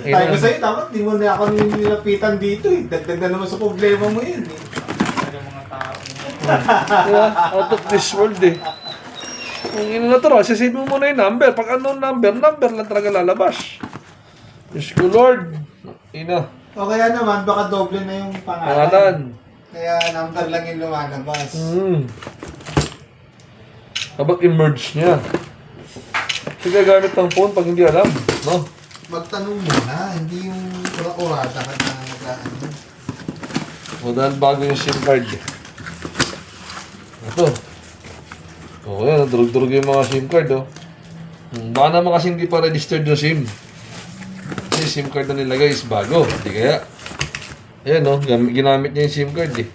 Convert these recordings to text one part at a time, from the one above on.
Tayo ko sa'yo, dapat di mo na ako nilapitan dito eh. Dagdag na naman sa problema mo yun eh. Ano mga tao. Diba? Out of this world eh. Ang ino natural, sisave mo muna yung number. Pag anong number lang talaga lalabas. Diyos ko Lord. Ina. O kaya naman, baka doble na yung pangalan. Pangalan. Kaya number lang yung lumalabas. Dapat i-merge niya. Kasi gagamit ng phone pag hindi alam. No? Magtanong muna, hindi yung ura-urada ka na nag-ano. O dahil bago yung SIM card. Ito. O yan, durug-durug yung mga SIM card. Oh. Baka naman kasi hindi pa registered yung SIM. Kasi SIM card na nilagay is bago. Hindi kaya. Ayan o, ginamit niya yung SIM card eh.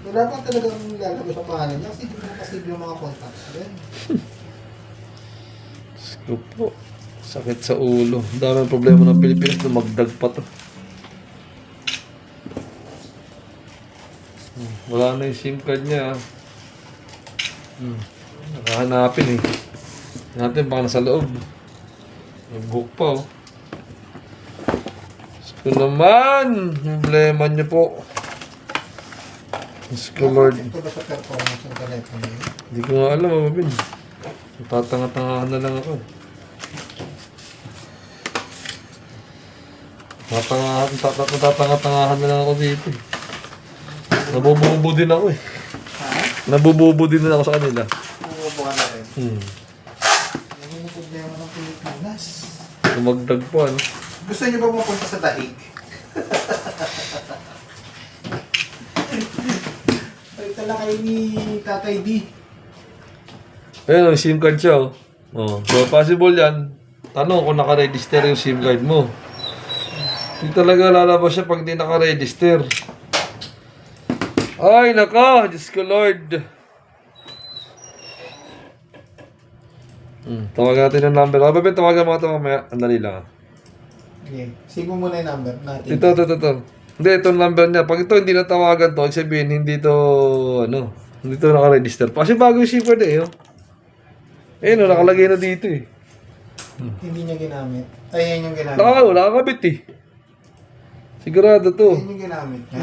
Wala pa talagang lalabas ang pangalan niya kasi hindi mo kasi yung mga contacts. Ko po. Sakit sa ulo. Ang daming problema ng Pilipinas na magdag pa to. Wala na yung SIM card niya. Nakahanapin eh. Natin baka nasa loob. May book pa oh. Ito naman. Problema niyo po. Diyos ko Lord. Ito ba sa performance ng telepono yun? Hindi ko nga alam, Mabin. Tatanga-tangahan na lang ako. Tatanga-tangahan na lang ako dito. Nabububo din ako eh. Ha? Nabububo din ako sa kanila. Umuupo ka na rin. Ano yung problema ng Pilipinas? Lumagdag po ano. Gusto niyo ba mapunta sa dahig? Ay, tala kayo ni Tatay D. Ayun, SIM card siya oh. So possible yan. Tanong kung naka-register yung SIM card mo. Hindi talaga lalabas siya pag hindi naka-register. Ay, naka! Diyos ko Lord. Tawagan natin yung number. Mababin, tawagan mga ito mamaya. Andali lang ah. Okay. Save mo muna yung number natin. Ito. Hindi, itong number niya. Pag ito hindi natawagan to, sabihin, hindi to, hindi to naka-register. Kasi bago yung SIM card eh, oh. Ayun, nakalagay na dito eh. Hindi niya ginamit. Ay, yan yung ginamit. Nakakabit eh. Sigurado to. Yan yung ginamit niya.